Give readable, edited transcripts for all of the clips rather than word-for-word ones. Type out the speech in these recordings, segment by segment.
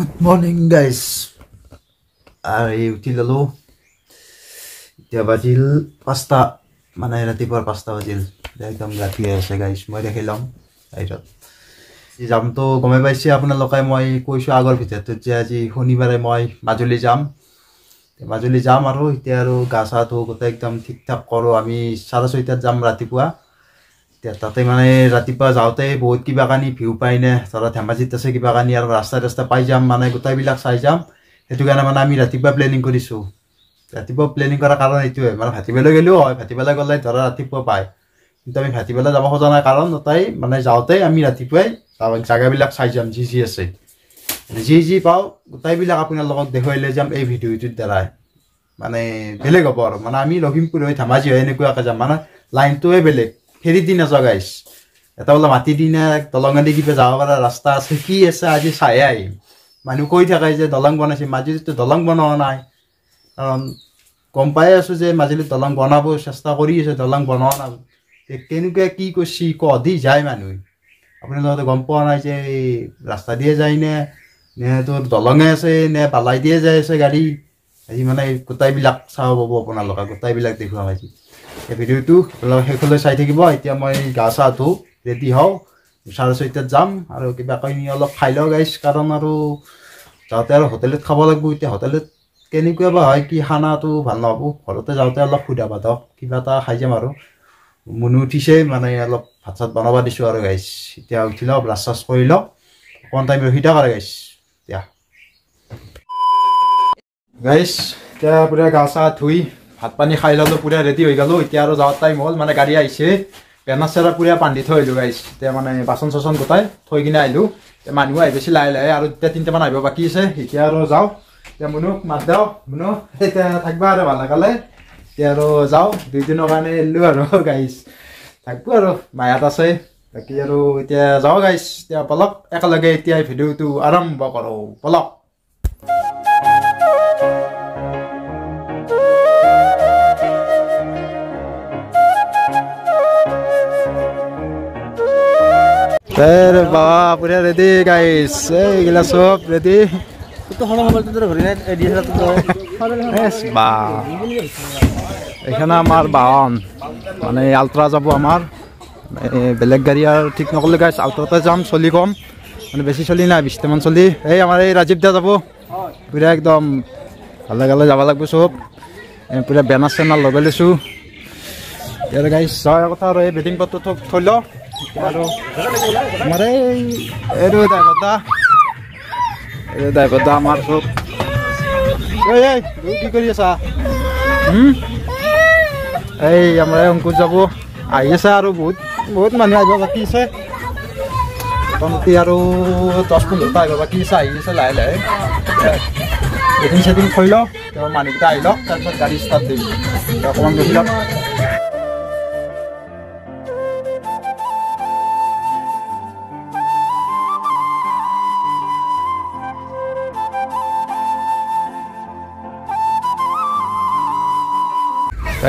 Good morning guys. Ari util lalo. Dia bajil pasta mana rati par pasta bajil. Ekdom rati ase guys. Moi dekhilam. Airot. Si jam to gome paise apuna lokai moi koisu agor bhitor to je aji honibare moi Majuli jam. Majuli jam aru ite aru gasa to gota ekdom thik thak koro ami 6:30 jam ratipua. তাতে মানে ৰাতিপুৱা যাওঁতে বহুত কিবা কানি view পাই নে ধৰা ধেমাজিত আছে কিবা কানি আৰু ৰাস্তা পাই যাম মানে গোটাইবিলাক চাই যাম সেইটো কাৰণে মানে আমি ৰাতিপুৱা প্লেনিং কৰিছো ৰাতিপুৱা প্লেনিং কৰাৰ কাৰণ এইটোৱে মানে ভাতিবেলা গেলেও হয় ভাতিবেলা গলে ধৰা ৰাতিপুৱা পায় কিন্তু আমি ভাতিবেলা যাব খোজা নাই কাৰণ তাই মানে যাওঁতে আমি ৰাতিপুৱাই জাগাবিলাক চাই যাম যি আছে যি পাও গোটাইবিলাক আপোনালোকক দেখুৱাইলে যাম এই ভিডিঅ'টোৰ দ্বাৰাই মানে বেলেগ হ'ব আৰু মানে আমি লখিমপুৰ হৈ ধেমাজি হৈ এনেকুৱাকৈ যাম মানে লাইনটোৱে বেলেগ হেৰি দিন আছে গাইছ এটা বলা মাটি দিনা দলঙাদি কিবা যাব পৰা ৰাস্তা আছে কি আছে আজি চাই আহিম মানুহ কৈ থাকে যে দলং বনাইছে মাজুলীতে দলং বনোৱা নাই কাৰণ গম পাই আছো যে মাজুলীত দলং বনাব চেষ্টা কৰি আছে দলং বনোৱা নাই কেনেকুৱা কি কৈছি কদি যায় মানুহ আপোনালোকে গম পোৱা নাই যে ৰাস্তা দিয়ে যায় নে তোৰ দলঙে আছে নে বালাই দিয়ে যায় আছে গাড়ী আজি মানে গোটাইবিলাক চাব পাব আপোনালোকে গোটাইবিলাক দেখুৱা পাইছে এই ভিডিঅ'টো শেষলৈ চাই থাকিব এতিয়া মই গা চা ধু ৰেডি হওঁ 6:30 যাম আৰু কিবা কইনি অলপ খাই লওঁ গাইছ কাৰণ আৰু যাওঁতে আৰু হোটেলত খাব লাগিব এতিয়া হোটেলত কেনেকুৱা বা হয় কি খানাটো ভাল নহ'ব ঘৰতে যাওঁতে অলপ সুধা ভাত কিবা এটা খাই যাম আৰু মনো উঠিছে মানে অলপ ভাত চাত বনাব দিছোঁ আৰু গাইছ এতিয়া উঠি লওঁ ব্ৰাছ চাছ কৰি লওঁ অকণ টাইম ৰখি থাক আৰু গাইছ এতিয়া গাইছ এতিয়া পুৰা গা চা ধুই ভাত পানী খাই ললো পুৰা ৰেডি হৈ গলো এতিয়া আৰু যাওয়াৰ টাইম হল মানে গাড়ী আহিছে বেনাচেৰা পুৰা বান্ধি থৈ আহিলো গাইছ এতিয়া মানে বাচন চাচন গোটাই থৈ কিনে আহিলো মানুহ আহি বেছি লাহে লাহে আৰু এতিয়া 3টামান আহিব বাকী আছে এতিয়া আৰু যাওঁ এতিয়া মুনুক মাত দাও মুনু এতিয়া থাকবা আৰু ভাল লগালে এতিয়া আৰু যাওঁ 2 দিনৰ কাৰণে এলো আৰু গাইছ থাকবো আৰু মায়াত আছে বাকী আৰু এতিয়া যাওঁ গাইছ এতিয়া পলক একেলগে এতিয়া ভিডিঅ'টো আৰম্ভ কৰো পলক Hey, bawa punya ready guys. Hey, gila sob ready. Itu halo halo itu ধরে না এডিএসএল তো Yes, ba. এখানে আমার বাহন মানে আলট্রা যাব আমার বেলেগ গাড়ি আর ঠিক নকলে গাইস আলট্রাতে যাম চলি কম মানে বেশি চলি না 20 মান চলি এই আমার এই রাজীব দা যাব পুরা একদম ভালো গলে যাব লাগবে সব পুরা ব্যানার চ্যানেল লগাই লৈছো ইয়াৰ গাইস যায় কথা আৰু এই বেটিং পত্ৰ থইল আৰু আমাৰে এৰো দাইবদা আমাৰ সব এই কি কৰি আছা এই আমৰা অঙ্কুৰ যাব আহি আছে আৰু বহুত মানুহ আহিব বাকি আছে মোটামুটি আৰু 10-15টা আহিব বাকি আছে আহি আছে লাহে লাহে এদিন সেদিন থৈ লওঁ মানুহকেইটা আহি লওক তাৰপিছত গাড়ী ষ্টাৰ্ট দিম অকণমান ৰখি লওক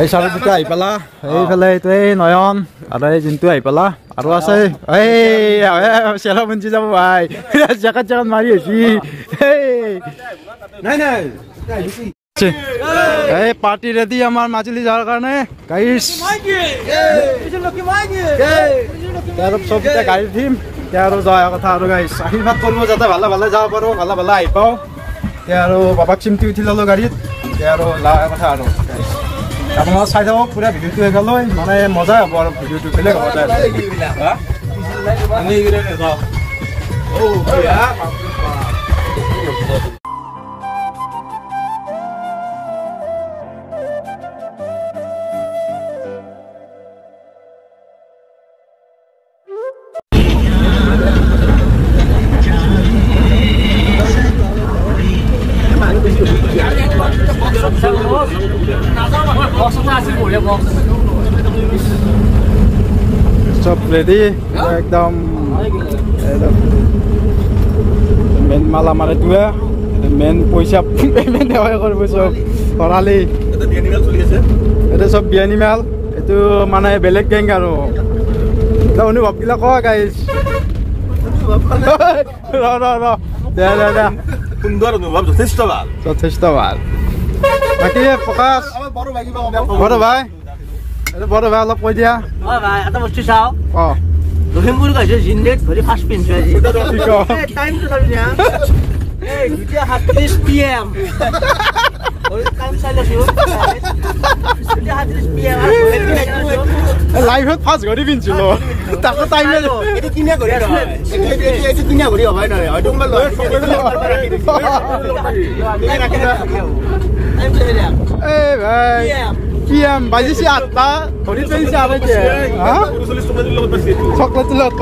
এই সারা দুটা আই পালা এই ফেলে এই নয়ন আর এই জিন্তু আই পালা আর আছে এই সেলা বঞ্চি যাব ভাই জাকাত জাকাত মারি আছি নাই নাই এই পার্টি রেডি আমার মাজুলি যাওয়ার কারণে গাইস তার সবটা গাড়ি থিম আর যাওয়ার কথা আর গাইস আশীর্বাদ করবো যাতে ভালো ভালো যাব পারো ভালো ভালো আই পাও আর বাবাক চিমটি উঠি ললো গাড়িত আর যাওয়ার কথা আর গাইস আপনারা চাই থাকক পুরা ভিডিওটো হৈ গ'ল মানে মজা হ'ব আৰু ভিডিওটো বেলেগ হ'ব আমি ইগৰে যাও ও ভয়া সব রেডি একদম মেন মাল আমার দুয়া মেন পয়সা পেমেন্ট দেওয়া করবো সব খরালি এটা সব বিয়ানি মাল এইটো মানে বেলেগ গেং আৰু অনুভৱ গিলা কয় গাইছ দে সুন্দৰ অনুভৱ যথেষ্ট ভাল যথেষ্ট ভাল বাকী প্ৰকাশ বড় ভাই অলপ কৈ দিয়া ভাই এটা বস্তু চাওঁ অঁ লখিমপুৰ গৈছে জিন্দেত ভৰি ফাৰ্ষ্ট পিন্ধিছো আজি টাইমটো চাবি হা এই 2:30 PM টাইম চাই লৈছো 2:30 PM লাইভত ফাৰ্ষ্ট ঘড়ী পিন্ধিছিলো তাকো টাইমে এইটো কিনা কৰি আৰু এইটো কিনা কৰি হবাই নহয় হয়তো মই লৈ এই ভাই PM বাজিছে 8টা ঘড়ী পিন্ধিছে আৰু এতিয়া হা 40 টকা লগত পাইছে চকলেট লগত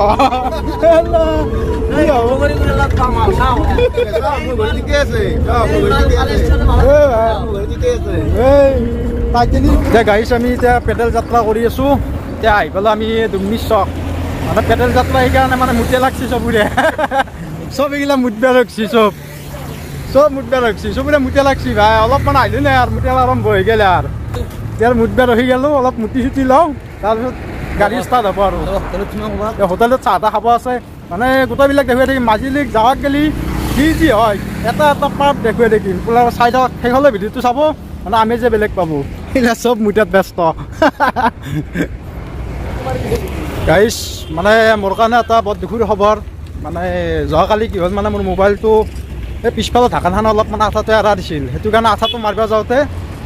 এতিয়া গাড়ী আমি এতিয়া পেডেল যাত্ৰা কৰি আছো এতিয়া আহি পেলাই আমি দুমনি চক মানে পেডেল যাত্ৰা সেইকাৰণে মানে মুঠিয়া লাগছি চবৰে চব এইগিলা মুঠবিয়া লাগছি চব মুঠবিয়া লাগছি চবৰে মুঠিয়া লাগছি ভাই অলপমান আহিলো নাই আৰু মুঠিয়া আৰম্ভ হৈ গ'লে আৰু এতিয়া মুঠবিয়া ৰখি গ'লো অলপ মুঠি চুটি লওঁ তাৰপিছত গাড়ী ষ্টাৰ্ট হ'ব আৰু হোটেলত চাহ তাহ খাব আছে মানে গোটেইবিলাক দেখুৱাই থাকিম মাজুলীক যাৱাক গেলি যি হয় এটা পাৰ্ট দেখুৱাই থাকিম বোলে চাই থাকক শেষলৈ ভিডিঅ'টো চাব মানে আমি যে বেলেগ পাব সেইবিলাক চব মুঠিয়াত ব্যস্ত গাইছ মানে মোৰ কাৰণে এটা বৰ দুখৰ খবৰ মানে যোৱাকালি কি হ'ল মানে মোৰ মোবাইলটো এই পিছফালৰ ঢাকানখন অলপ মানে আঠাটো এৰা দিছিল সেইটো কাৰণে আঠাটো মাৰিব যাওঁতে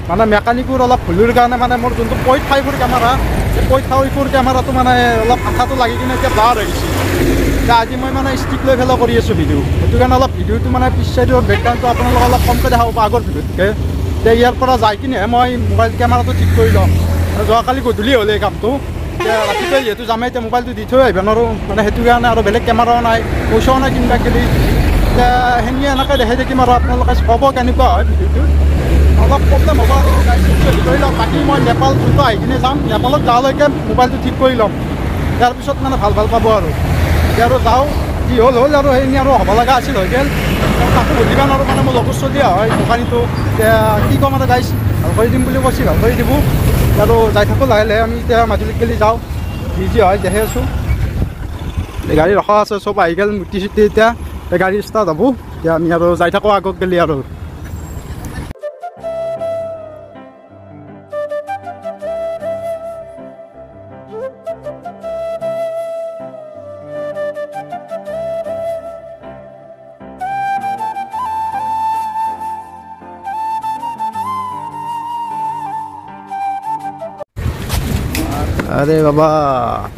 মানে মেকানিকৰ অলপ ভুলৰ কাৰণে মানে মোৰ যোনটো .5 কেমেৰা এই .5 কেমেৰাটো মানে অলপ আঠাটো লাগি কিনে এতিয়া ব্লাৰ হৈ গৈছে এতিয়া আজি মই মানে ষ্টিক লৈ ফেলাই কৰি আছোঁ ভিডিঅ' সেইটো কাৰণে অলপ ভিডিঅ'টো মানে পিছ চাইডৰ বেকগ্ৰাউণ্ডটো আপোনালোকক অলপ কমকৈ দেখাব আগৰ ভিডিঅ'তকৈ এতিয়া ইয়াৰ পৰা যাই কিনেহে মই মোবাইল কেমেৰাটো ঠিক কৰি ল'ম যোৱাকালি গধূলি হ'লে এই কামটো এতিয়া ৰাতিপুৱাই যিহেতু যামেই এতিয়া মোবাইলটো দি থৈ আহিব নোৱাৰোঁ মানে সেইটো কাৰণে আৰু বেলেগ কেমেৰাও নাই পইচাও নাই কিনিবা গেলি এতিয়া সেনেকৈ এনেকৈ দেখাই থাকিম আৰু আপোনালোকে ক'ব কেনেকুৱা হয় ভিডিঅ'টো অলপ প্ৰব্লেম হ'ব কৰি লওক বাকী মই নেপাল যোনটো আহি কিনে যাম নেপালত যাওঁলৈকে মোবাইলটো ঠিক কৰি ল'ম তাৰপিছত মানে ভাল পাব আৰু এতিয়া আৰু যাওঁ কি হ'ল আৰু সেইখিনি আৰু হ'ব লগা আছিল হৈ গ'ল তাকো সুধিব নোৱাৰোঁ মানে মোৰ লগত চলি হয় দোকানীটো এতিয়া কি ক'ম আৰু গাইছ ভাল কৰি দিম বুলি কৈছে ভাল কৰি দিব আৰু যাই থাকোঁ লাহে লাহে আমি এতিয়া মাজুলীত গেলি যাওঁ যি হয় দেখি আছোঁ গাড়ী ৰখা আছে চব আহি গ'ল মুটি চুটি এতিয়া গাড়ী ষ্টাৰ্ট হ'ব এতিয়া আমি আৰু যাই থাকোঁ আগত গেলি আৰু আৰে বাবা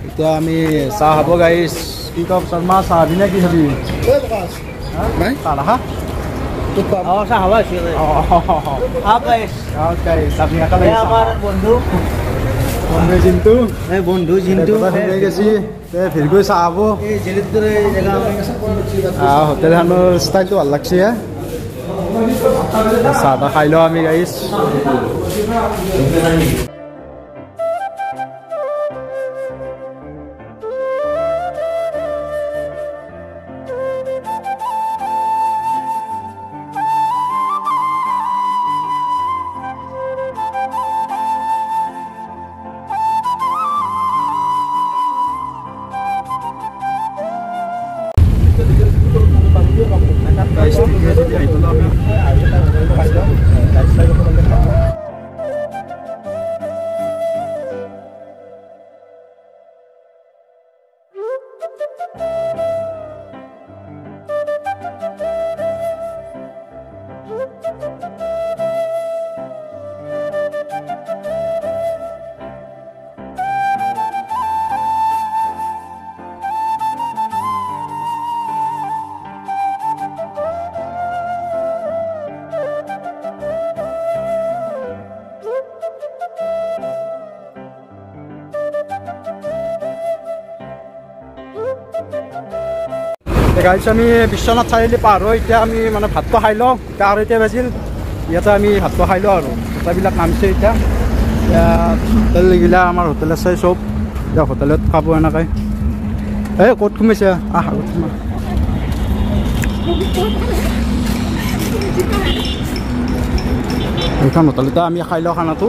এতিয়া আমি চাহ খাব গাইছ কি কম শৰ্মা চাহ দিনে কি খাবি চাহ চাহ খাব আছিল আমাৰ বন্ধু জিন্তু জিন্তু গেছি ফিৰগৈ চাহ খাব হোটেলখনৰ ষ্টাইলটো ভাল লাগছে চাহ তাহ খাই লওঁ আমি গাইছ গাইছ আমি বিশ্বনাথ চাৰিআলি পাৰ হৈ এতিয়া আমি মানে ভাতটো খাই লওঁ এতিয়া আৰু এতিয়া বাজিল ইয়াতে আমি ভাতটো খাই লওঁ আৰু গোটেইবিলাক নামিছে এতিয়া হোটেলগিলা আমাৰ হোটেল আছে চব এতিয়া হোটেলত খাব এনেকৈ এই ক'ত সোমাইছে আগত সোমা এইখন হোটেলতে আমি খাই লওঁ খানাটো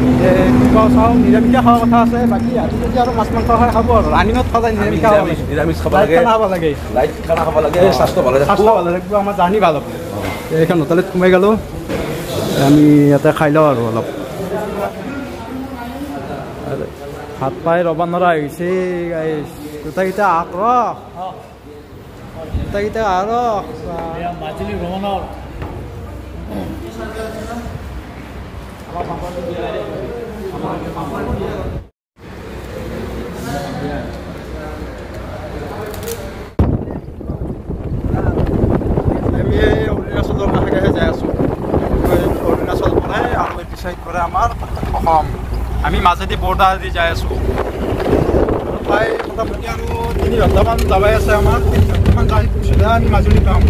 কিবা চাওঁ নিৰামিষে খোৱা কথা আছে বাকী আজি যদি আৰু মাছ মাংস খাই খাব আৰু ৰানিঙত সদায় নিৰামিষ খাব লাগে নিৰামিষ খাব লাইট লাগে খানা খাব লাগে লাইট খানা খাব লাগে স্বাস্থ্য ভালে স্বাস্থ্য ভালে থাকিব আমাৰ জাৰ্ণি ভাল হ'ব এইখন হোটেলত সোমাই গ'লোঁ আমি ইয়াতে খাই লওঁ আৰু অলপ ভাত পাই ৰ'ব নোৱাৰা হৈছে গোটেইকেইটা গোটেইকেইটা আৰু মাজুলী ভ্ৰমণৰ আমি অৰুণাচলৰ কাষে কাষে যাই আছোঁ অৰুণাচল পৰে আৰু এইটো চাইড পৰে আমাৰ অসম আমি মাজেদি বৰ্ডাৰ দি যাই আছোঁ প্ৰায় মোটামুটি আৰু 3 ঘণ্টামান যাবাই আছে আমাৰ 3 ঘণ্টামান যাই পিছতহে আমি মাজুলী পাম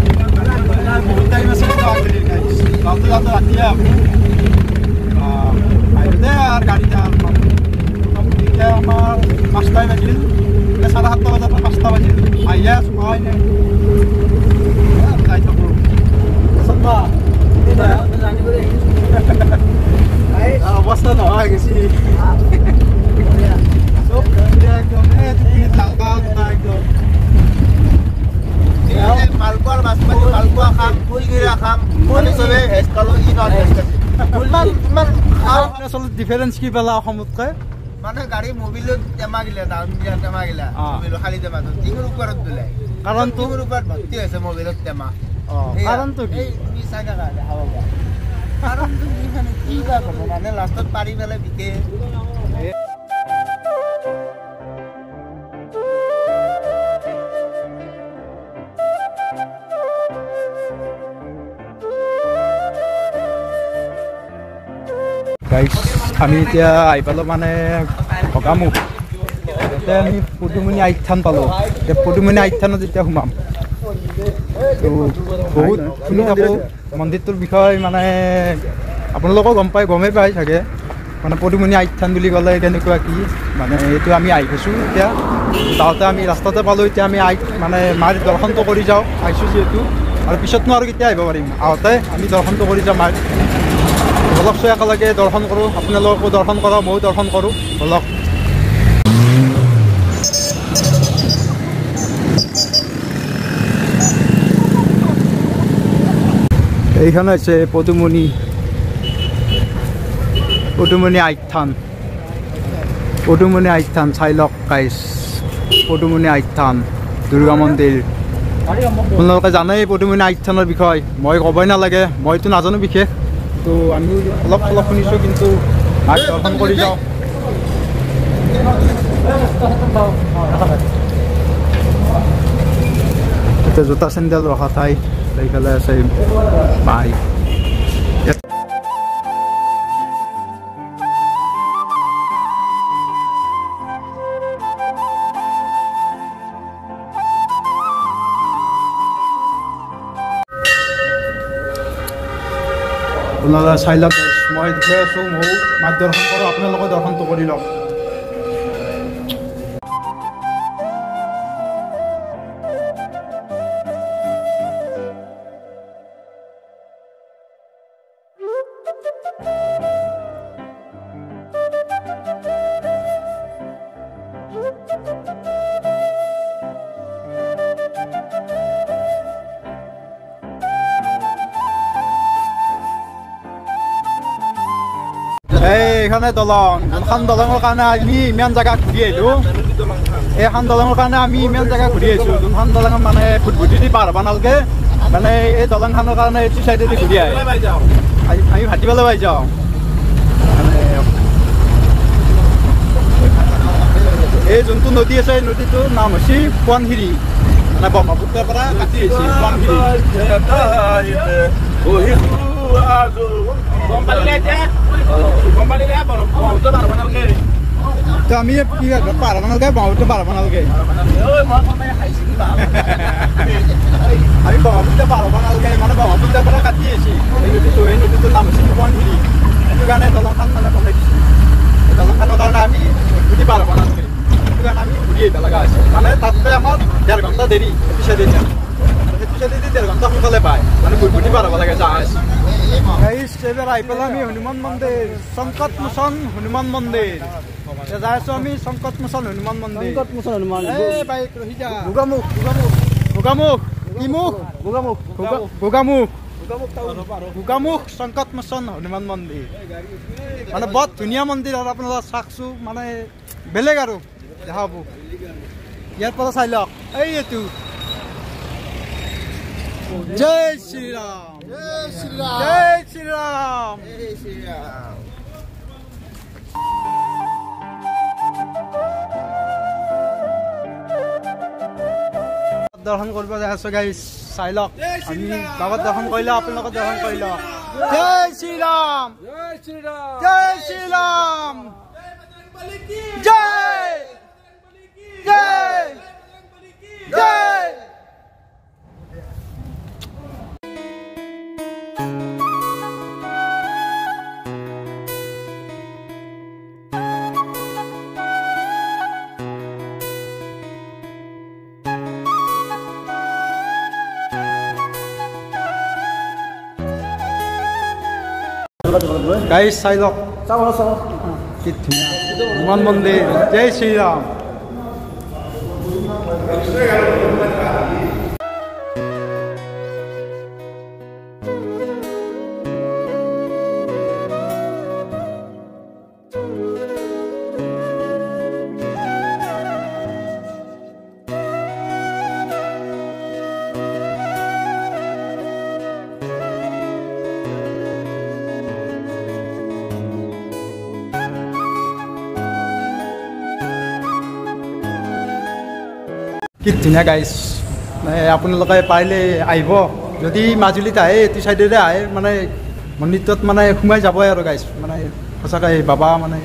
বহুত টাইম আছে যাওঁতে যাওঁতে ৰাতিয়ে আহিলে আৰু গাড়ী যাম মোটামুটি এতিয়া আমাৰ 5টাই বাজিল 7:30 বজাৰ পৰা 5টা বাজিল আহিয়ে আছোঁ হয় নাই যাই থাকোঁ অৱস্থা নহয় গৈছে মালপোৱাৰ বাচমতি মালপোৱা খাম ফুলগিৰা খাম চবে ভেজ খালোঁ ই নন ভেজ ডিফাৰেঞ্চ কি পেলা অসমতকৈ মানে গাড়ী মোবিলত টেমা গিলা দাম দিয়া টেমা গিলা মোবিল খালী টেমাটো টিঙৰ ওপৰত বোলে কাৰণ টিঙৰ ওপৰত ভৰ্তি হৈছে মোবিলত টেমা কাৰণটো কি তুমি চাই থাকা দেখাব পাৰা কাৰণটো কি মানে কি বা ক'ব মানে লাষ্টত পাৰি পেলাই বিকে গাইছ আমি এতিয়া আহি পালোঁ মানে ভগামুখ এতিয়া আমি পদুমণি আখ্যান পালোঁ এতিয়া পদুমণি আখ্যানত এতিয়া সোমাম বহুত শুনি থাকোঁ মন্দিৰটোৰ বিষয়ে মানে আপোনালোকেও গমেই পায় চাগে মানে পদুমণি আখ্যান বুলি ক'লে কেনেকুৱা কি মানে এইটো আমি আহি গৈছোঁ এতিয়া যাওঁতে আমি ৰাস্তাতে পালোঁ এতিয়া আমি মানে মাৰ দৰ্শনটো কৰি যাওঁ আহিছোঁ যিহেতু আৰু পিছতনো আৰু কেতিয়া আহিব পাৰিম আহোঁতে আমি দৰ্শনটো কৰি যাওঁ মাৰ অলপ চোৱা একেলগে দৰ্শন কৰোঁ আপোনালোককো দৰ্শন কৰোঁ ময়ো দৰ্শন কৰোঁ অলপ এইখন হৈছে পদুমণি আখ্যান চাই লওক গাইছ পদুমণি আখ্যান দুৰ্গা মন্দিৰ আপোনালোকে জানেই পদুমণি আখ্যানৰ বিষয় মই ক'বই নালাগে মইতো নাজানো বিশেষ তো আমি অলপ শুনিছোঁ কিন্তু মাক দৰ্শন কৰি যাওঁ এতিয়া জোতা চেণ্ডেল ৰখা ঠাই এইফালে আছে মাই আপোনালোকে চাই লওক মই দেখুৱাই আছোঁ ময়ো মাক দৰ্শন কৰোঁ আপোনালোকে দৰ্শনটো কৰি লওক এইখানে দলং যোনখন দলঙৰ কাৰণে আমি ইমান জেগা ঘূৰি আহিলোঁ এইখন দলঙৰ কাৰণে আমি ইমান জেগা ঘূৰি আহিছোঁ যোনখন দলঙত মানে ফুটফুটি দি পাৰ হ'ব নালাগে মানে এই দলংখনৰ কাৰণে এইটো চাইডেদি ঘূৰি আহে আমি ভাটিবেলা পাই যাওঁ এই যোনটো নদী আছে এই নদীটোৰ নাম হৈছে সোৱণশিৰি মানে ব্ৰহ্মপুত্ৰৰ পৰা কাটি আহিছে সোৱণশিৰি তো আমি কি পাৰ হ'ব নালাগে ব্ৰহ্মপুত্ৰ পাৰ হ'ব নালাগে আমি ব্ৰহ্মপুত্ৰ পাৰ হ'ব নালাগে মানে ব্ৰহ্মপুত্ৰৰ পৰা কাটি আহিছে এই নদীটোৰ নাম হৈছে সোৱণশিৰি সেইটো কাৰণে দলংখন মানে বনাই দিছে দলংখনৰ কাৰণে আমি ঘূৰি পাৰ হ'ব নালাগে সেইটো কাৰণে আমি ঘূৰি আহিব লগা হৈছে মানে তাতে আমাৰ 1.5 ঘণ্টা দেৰি পিছে দেৰি সেইটো খেলি 1.5 ঘণ্টা সোনকালে পায় মানে বুটবুটি পাৰ হ'ব লাগে জাহাজ গাইছ এবাৰ আহি পেলাই আমি হনুমান মন্দিৰ সংকট মোচন হনুমান মন্দিৰ যাই আছো আমি সংকট মোচন হনুমান মন্দিৰ সংকট মোচন হনুমান এই বাইক ৰহিজা গোগামুখ গোগামুখ সংকট মোচন হনুমান মন্দিৰ মানে বহুত ধুনীয়া মন্দিৰ আৰু আপোনালোকে চাকছো মানে বেলেগ আৰু দেখাব ইয়াৰ পৰা চাই লওক এইটো জয় শ্ৰীৰাম জয় শ্ৰীৰাম জয় শ্ৰীৰাম জয় শ্ৰীৰাম দৰ্শন কৰিব যাই আছো গাইছ চাই লওক আমি বাবাৰ দৰ্শন কৰিলে আপোনালোকৰ দৰ্শন কৰি লওক জয় শ্ৰীৰাম জয় শ্ৰীৰাম জয় শ্ৰীৰাম জয় জয় জয় গাইছ চাই লওক কি ধুনীয়া হনুমান মন্দিৰ জয় শ্ৰীৰাম কি ধুনীয়া গাইছ আপোনালোকে পাৰিলে আহিব যদি মাজুলীত আহে এইটো চাইডেৰে আহে মানে মন্দিৰটোত মানে সোমাই যাবই আৰু গাইছ মানে সঁচাকৈ বাবা মানে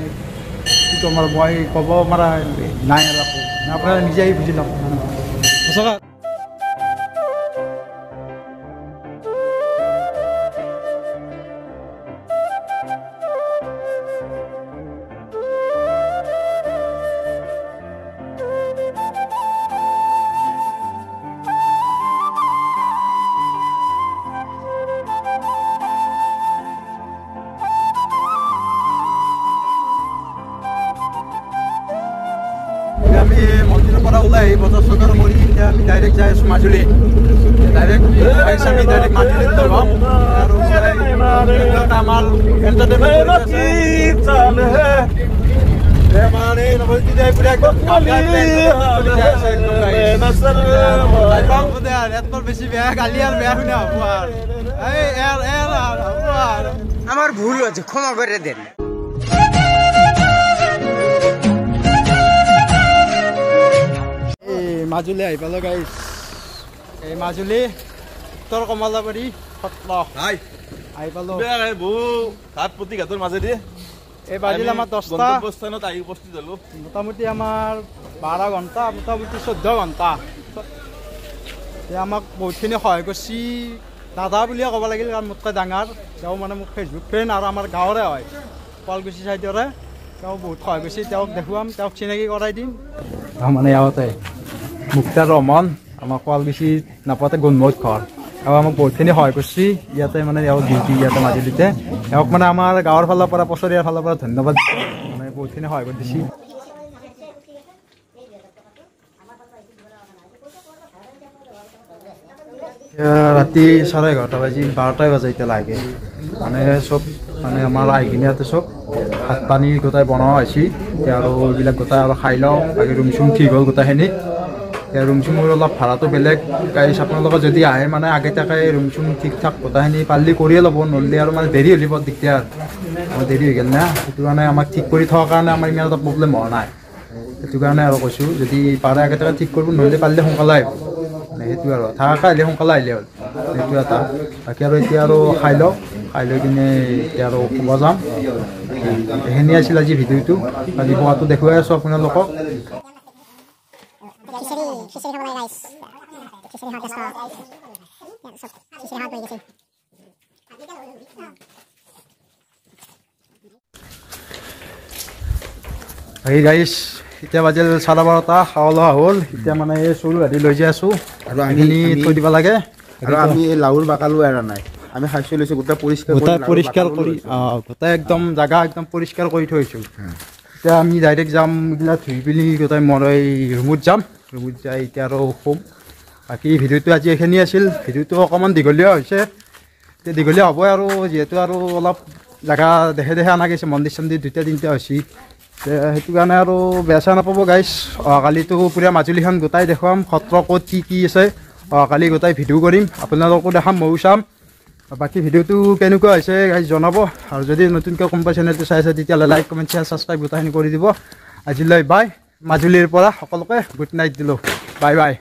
কি ক'ম আৰু মই ক'ব মানে নাই আৰু আপোনালোকে নিজে আহি বুজি লওক সঁচাকৈ আমি মন্দিৰৰ পৰা ওলাই বজাৰ চজাৰ কৰি এতিয়া আমি ডাইৰেক্ট যাই আছোঁ মাজুলী ডাইৰেক্ট আমি ডাইৰেক্ট মাজুলীত যাম আৰু আমাৰ এণ্টাৰটেইনমেণ্ট বেছি বেয়া গালি আৰু বেয়া শুনা হ'ব আৰু আমাৰ ভুল হয়েছে ক্ষমা কৰে দেন মাজুলী আহি পালোঁ গাইছ এই মাজুলী উত্তৰ কমলাবাৰী সত্ৰ আহি পালোঁ বহু ঘাট প্ৰতিঘাটৰ মাজেদি এই বাজিল আমাৰ 10টা গন্তব্যস্থানত আহি উপস্থিত হ'লোঁ মোটামুটি আমাৰ 12 ঘণ্টা মোটামুটি 14 ঘণ্টা আমাক বহুতখিনি সহায় কৰিছে দাদা বুলিয়ে ক'ব লাগিল কাৰণ মোতকৈ ডাঙৰ তেওঁ মানে মোক ফেচবুক ফ্ৰেণ্ড আৰু আমাৰ গাঁৱৰে হয় শুৱালকুছি চাইডৰে তেওঁ বহুত সহায় কৰিছে তেওঁক দেখুৱাম তেওঁক চিনাকি কৰাই দিম মানে ইয়াতে মুক্তাৰ ৰহমান আমাৰ শুৱালকুছিত নাপাওঁতে গুণমত ঘৰ আৰু আমাক বহুতখিনি সহায় কৰিছে ইয়াতে মানে এওঁ ডিউটি ইয়াতে মাজুলীতে এওঁক মানে আমাৰ গাঁৱৰ ফালৰ পৰা পছৰিয়াৰ ফালৰ পৰা ধন্যবাদ মানে বহুতখিনি সহায় কৰি দিছে ৰাতি 11:30 বাজি 12টাই বাজে এতিয়া লাগে মানে চব মানে আমাৰ আহি কিনে ইয়াতে চব ভাত পানী গোটাই বনোৱা হৈছে আৰু এইবিলাক গোটাই আৰু খাই লওঁ বাকী ৰুম চুম ঠিক হ'ল গোটাইখিনি ৰুম চুমৰ অলপ ভাড়াটো বেলেগ গাড়ী আপোনালোকে যদি আহে মানে আগে তাকে ৰুম চুম ঠিক ঠাক গোটাইখিনি পাৰিলে কৰিয়ে ল'ব নহ'লে আৰু মানে দেৰি হ'লে বৰ দিগদাৰ আমাৰ দেৰি হৈ গ'ল না সেইটো কাৰণে আমাক ঠিক কৰি থোৱাৰ কাৰণে আমাৰ ইমান এটা প্ৰব্লেম হোৱা নাই সেইটো কাৰণে আৰু কৈছোঁ যদি পাৰে আগে তাকে ঠিক কৰিব নহ'লে পাৰিলে সোনকালে আহিব মানে সেইটো আৰু থাকা আহিলে সোনকালে আহিলে হ'ল সেইটো এটা বাকী আৰু এতিয়া আৰু খাই লওঁ খাই লৈ কিনে এতিয়া আৰু শুব যাম এইখিনি আছিল আজি ভিডিঅ'টো আজি পোৱাটো দেখুৱাই আছোঁ আপোনালোকক এই গাইছ এতিয়া বাজিল 12:30 খাৱা লোৱা হ'ল এতিয়া মানে এই চৰু গাড়ী লৈ যাই আছোঁ আৰু এইখিনি থৈ দিব লাগে আৰু আমি এই লাউৰ বাকালো এৰা নাই আমি খাইছো লৈছো গোটা পৰিষ্কাৰ কৰি গোটাই একদম জাগা একদম পৰিষ্কাৰ কৰি থৈছোঁ এতিয়া আমি ডাইৰেক্ট যাম এইবিলাক ধুই পিনি গোটাই মই ৰুমত যাম ৰুমত যাই এতিয়া আৰু শুম বাকী ভিডিঅ'টো আজি এইখিনি আছিল ভিডিঅ'টো অকণমান দীঘলীয়া হৈছে এতিয়া দীঘলীয়া হ'ব আৰু যিহেতু আৰু অলপ জাগা দেখে অনা গৈছে মন্দিৰ চন্দিৰ 2-3টা হৈছে সেইটো কাৰণে আৰু বেয়া চেয়া নাপাব গাইছ অহাকালিতো পুৰা মাজুলীখন গোটাই দেখুৱাম সত্ৰ ক'ত কি আছে অহাকালি গোটাই ভিডিঅ' কৰিম আপোনালোকো দেখাম ময়ো চাম বাকী ভিডিঅ'টো কেনেকুৱা হৈছে গাইছ জনাব আৰু যদি নতুনকৈ কোনোবা চেনেলটো চাই আছে তেতিয়াহ'লে লাইক কমেণ্ট শ্বেয়াৰ ছাবস্ক্ৰাইব গোটাইখিনি কৰি দিব আজিলৈ বাই মাজুলীৰ পৰা সকলোকে গুড নাইট দিলোঁ বাই বাই